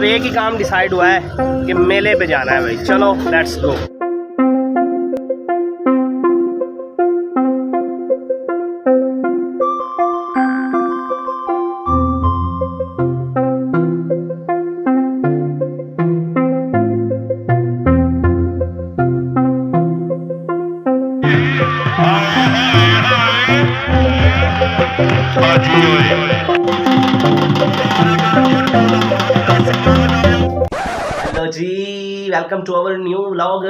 अब एक ही काम डिसाइड हुआ है कि मेले पे जाना है भाई। चलो लेट्स गो। हेलो जी, welcome to our new vlog.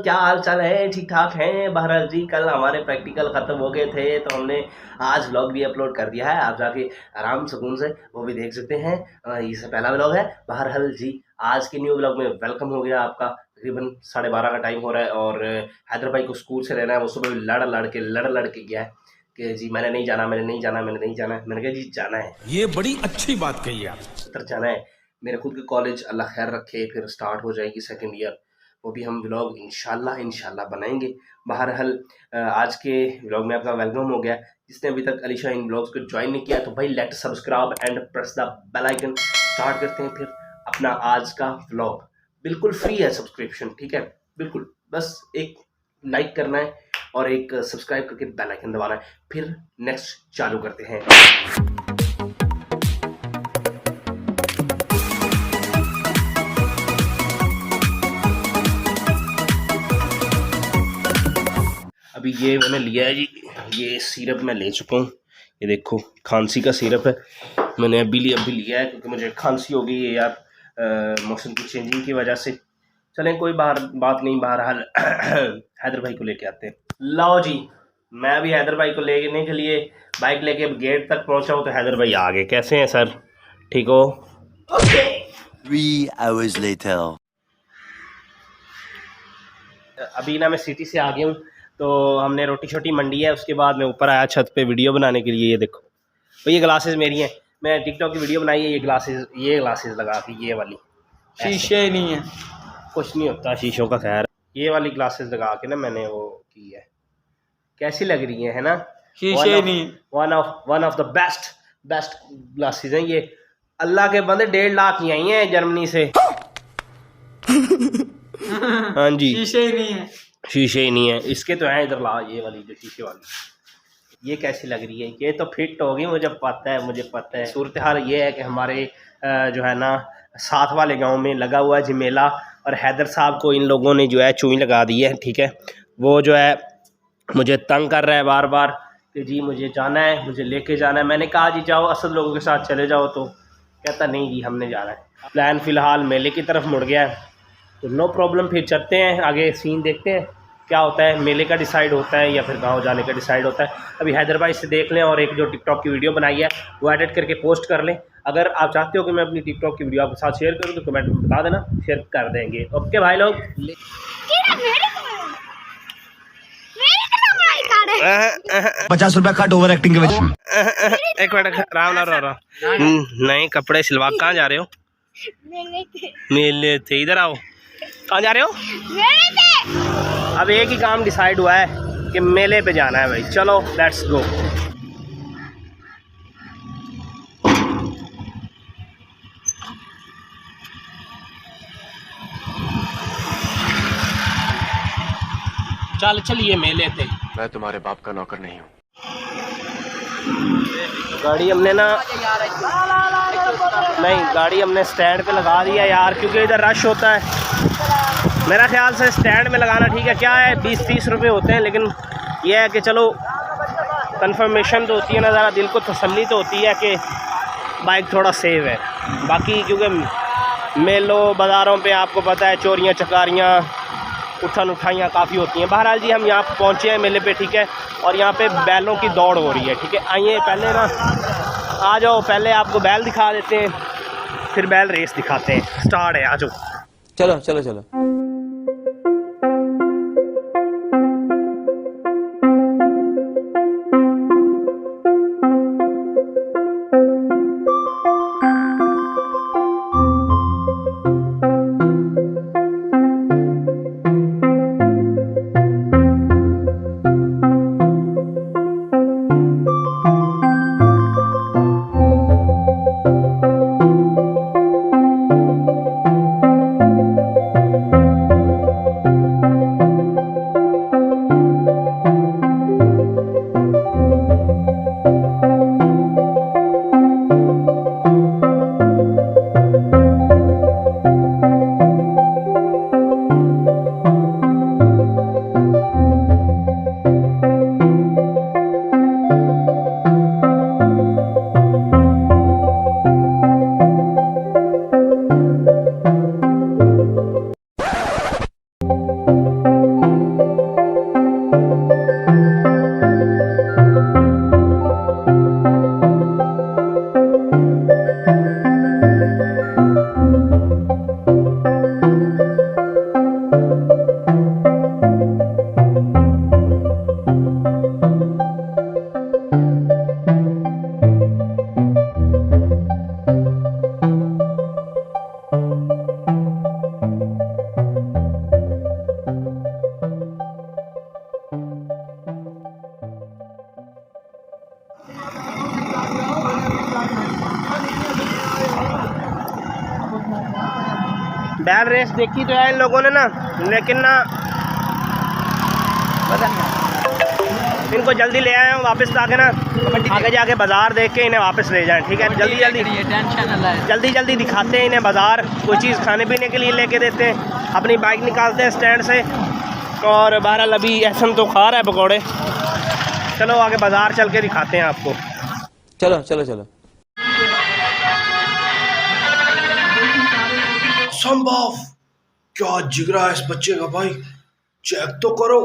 क्या हाल चाल है? ठीक ठाक हैं? बहरहाल जी, कल हमारे प्रैक्टिकल ख़त्म हो गए थे तो हमने आज व्लॉग भी अपलोड कर दिया है। आप जाके आराम सुकून से वो भी देख सकते हैं। ये सब पहला व्लॉग है। बहरहाल जी, आज के न्यू व्लॉग में वेलकम हो गया आपका। तकरीबन 12:30 का टाइम हो रहा है और हैदर भाई को स्कूल से रहना है। वो सुबह लड़ के गया है कि जी मैंने नहीं जाना। मैंने कहा जी जाना है। ये बड़ी अच्छी बात कही आप। उतर जाना है। मेरे खुद के कॉलेज अल्लाह खैर रखे फिर स्टार्ट हो जाएगी सेकंड ईयर, वो भी हम व्लॉग इंशाल्लाह बनाएंगे। बहरहाल आज के व्लॉग में आपका वेलकम हो गया। जिसने अभी तक अलीशा इन व्लॉग्स को ज्वाइन नहीं किया तो भाई let subscribe and press the bell icon. Start करते हैं फिर अपना आज का व्लॉग। बिल्कुल फ्री है सब्सक्रिप्शन, ठीक है? बिल्कुल, बस एक लाइक करना है और एक सब्सक्राइब करके बेल आइकन दबाना है। फिर नेक्स्ट चालू करते हैं। अभी ये मैंने लिया है जी, ये सिरप मैं ले चुका हूँ। ये देखो खांसी का सिरप है, मैंने अभी लिया है क्योंकि मुझे खांसी हो गई है यार मौसम की चेंजिंग की वजह से। चलें कोई बात नहीं। बहरहाल हैदर भाई को लेके आते हैं। लाओ जी, मैं भी हैदर भाई को लेने के लिए बाइक लेके गेट तक पहुंचा हूँ तो हैदर भाई आ गए। कैसे हैं सर? ठीक हो? ओके। 3 hours later. अभी ना मैं सिटी से आ गया हूँ तो हमने रोटी छोटी मंडी है। उसके बाद मैं ऊपर आया छत पे वीडियो बनाने के लिए। ये देखो तो ये ग्लासेस मेरी हैं, मैं टिकटॉक की वीडियो बनाई है। ये ग्लासेस लगा के, ये वाली शीशे नहीं है, कुछ नहीं होता शीशों का। खैर ये वाली ग्लासेस लगा के ना मैंने वो की है। कैसी लग रही है ना? शीशे नहीं। One of the best glasses हैं ये। अल्लाह के बंदे 1.5 लाख की आई हैं जर्मनी से। हाँ जी, शीशे ही नहीं है। शीशे ही नहीं है इसके तो हैं। इधर ला, ये वाली जो शीशे वाली, ये कैसी लग रही है? ये तो फिट होगी, मुझे पता है। सूरत हाल ये है कि हमारे जो है ना साथ वाले गांव में लगा हुआ है झमेला और हैदर साहब को इन लोगों ने जो है चूई लगा दी है, ठीक है? वो जो है मुझे तंग कर रहा है बार बार कि जी मुझे जाना है, मुझे लेके जाना है। मैंने कहा जी जाओ, असद लोगों के साथ चले जाओ, तो कहता नहीं जी हमने जाना है। प्लान फ़िलहाल मेले की तरफ मुड़ गया है तो नो प्रॉब्लम। फिर चलते हैं आगे, सीन देखते हैं क्या होता है। मेले का डिसाइड होता है या फिर गांव जाने का डिसाइड होता है। अभी हैदराबाद से देख लें और एक जो टिकटॉक की वीडियो बनाई है वो एडिट करके पोस्ट कर लें। अगर आप चाहते हो कि मैं अपनी टिकटॉक की वीडियो आपके साथ शेयर करूं तो कमेंट में बता देना, शेयर कर देंगे। ओके भाई लोग। 50 रुपया कट ओवर एक्टिंग के वजह। एक मिनट आराम ना नहीं, कपड़े सिलवा। कहाँ जा रहे हो? मेले थे। इधर आओ। कहाँ जा रहे हो? अब एक ही काम डिसाइड हुआ है कि मेले पे जाना है भाई। चलो लेट्स गो। चलिए मेले थे। मैं तुम्हारे बाप का नौकर नहीं हूँ। गाड़ी हमने ना गाड़ी हमने स्टैंड पे लगा दिया यार, क्योंकि इधर रश होता है। मेरा ख्याल से स्टैंड में लगाना ठीक है। क्या है 20-30 रुपये होते हैं, लेकिन यह है कि चलो कंफर्मेशन तो होती है ना, ज़रा दिल को तसल्ली तो होती है कि बाइक थोड़ा सेफ है। बाकी क्योंकि मेलों बाज़ारों पे आपको पता है चोरियाँ चकारियाँ उठन उठाइयाँ काफ़ी होती हैं। बहरहाल जी हम यहाँ पहुँचे हैं मेले पे, ठीक है? और यहाँ पे बैलों की दौड़ हो रही है, ठीक है? आइए पहले ना आ जाओ, पहले आपको बैल दिखा देते हैं फिर बैल रेस दिखाते हैं। स्टार्ट है, आ जाओ। चलो चलो चलो। बैल रेस देखी तो है इन लोगों ने ना, लेकिन ना इनको जल्दी ले आए हैं वापस, ताकि ना आगे जाके बाज़ार देख के इन्हें वापस ले जाएं। ठीक है, जल्दी जल्दी दिखाते हैं इन्हें बाज़ार, कोई चीज़ खाने पीने के लिए लेके देते हैं, अपनी बाइक निकालते हैं स्टैंड से। और बहरहाल अभी एहसन तो खा रहा है पकौड़े। चलो आगे बाज़ार चल के दिखाते हैं आपको। चलो चलो चलो। संभव क्या जिगरा है इस बच्चे का भाई, चेक तो करो।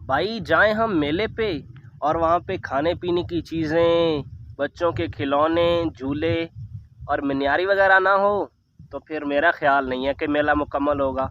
भाई जाएं हम मेले पे और वहाँ पे खाने पीने की चीज़ें, बच्चों के खिलौने, झूले और मनियारी वगैरह ना हो तो फिर मेरा ख्याल नहीं है कि मेला मुकम्मल होगा।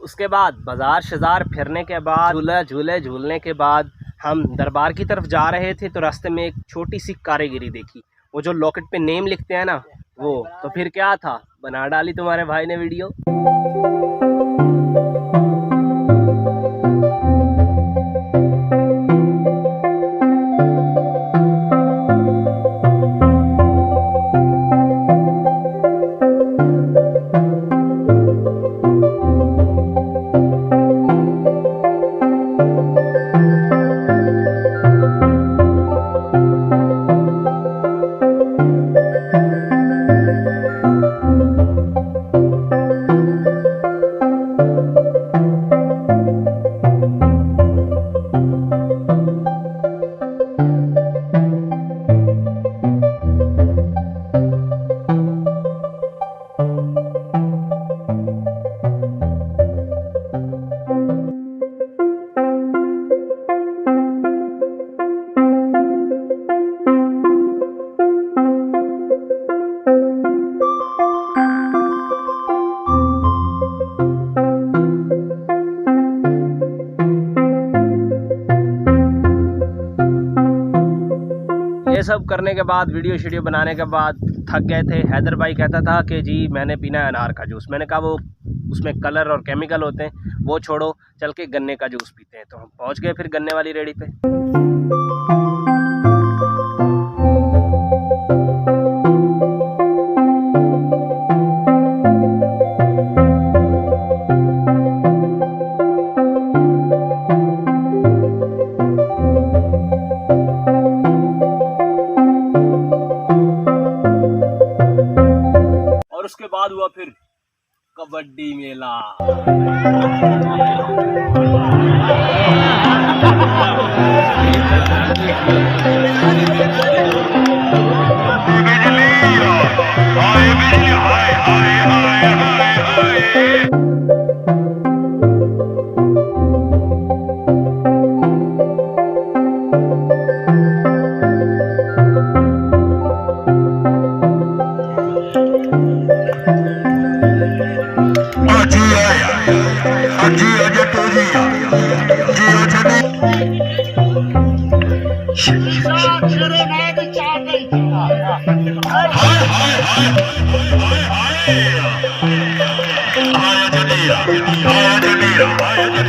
उसके बाद बाज़ार शजार फिरने के बाद झूले झूलने के बाद हम दरबार की तरफ जा रहे थे, तो रास्ते में एक छोटी सी कारीगरी देखी। वो जो लॉकेट पे नेम लिखते हैं ना, वो तो फिर क्या था, बना डाली तुम्हारे भाई ने वीडियो। सब करने के बाद वीडियो बनाने के बाद थक गए थे। हैदर भाई कहता था कि जी मैंने पीना है अनार का जूस। मैंने कहा वो उसमें कलर और केमिकल होते हैं, वो छोड़ो, चल के गन्ने का जूस पीते हैं। तो हम पहुंच गए फिर गन्ने वाली रेडी पे। और उसके बाद हुआ फिर कबड्डी मेला।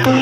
Hi,